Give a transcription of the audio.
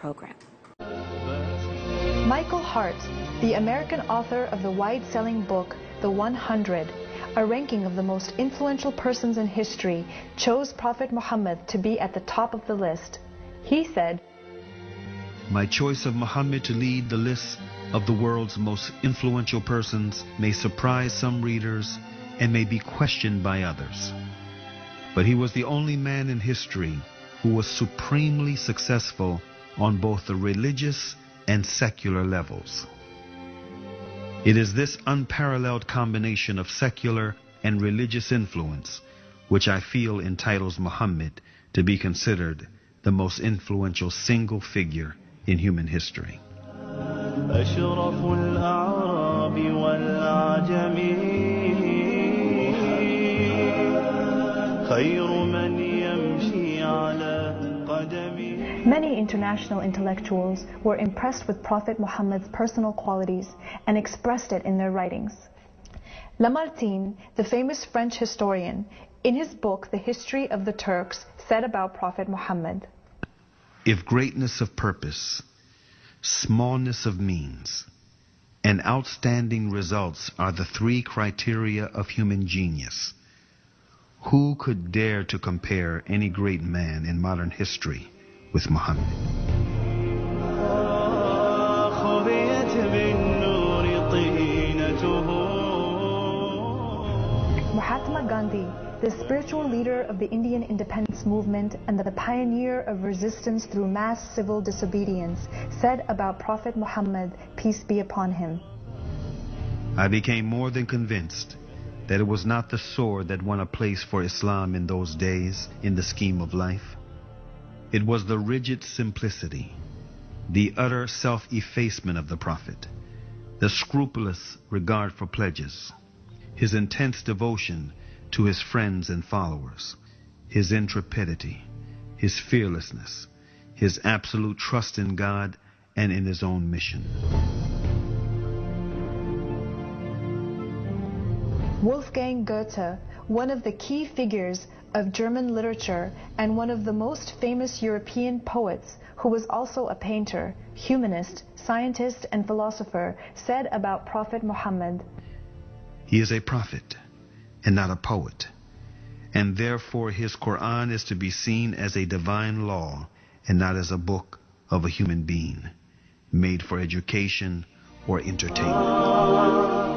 program. Michael Hart, the American author of the wide-selling book, The 100, a ranking of the most influential persons in history, chose Prophet Muhammad to be at the top of the list. He said, "My choice of Muhammad to lead the list of the world's most influential persons may surprise some readers and may be questioned by others. But he was the only man in history who was supremely successful on both the religious and secular levels. It is this unparalleled combination of secular and religious influence which I feel entitles Muhammad to be considered the most influential single figure in human history." أشرف الأعراب والعجم خير من يمشي على قدمه. Many international intellectuals were impressed with Prophet Muhammad's personal qualities and expressed it in their writings. Lamartine, the famous French historian, in his book The History of the Turks, said about Prophet Muhammad, "If greatness of purpose, smallness of means, and outstanding results are the three criteria of human genius, who could dare to compare any great man in modern history with Muhammad?" Mahatma Gandhi, the spiritual leader of the Indian independence movement and the pioneer of resistance through mass civil disobedience, said about Prophet Muhammad, peace be upon him, "I became more than convinced that it was not the sword that won a place for Islam in those days in the scheme of life. It was the rigid simplicity, the utter self-effacement of the Prophet, the scrupulous regard for pledges, his intense devotion to his friends and followers, his intrepidity, his fearlessness, his absolute trust in God and in his own mission." Wolfgang Goethe, one of the key figures of German literature and one of the most famous European poets, who was also a painter, humanist, scientist, and philosopher, said about Prophet Muhammad, "He is a prophet and not a poet, and therefore his Quran is to be seen as a divine law and not as a book of a human being, made for education or entertainment."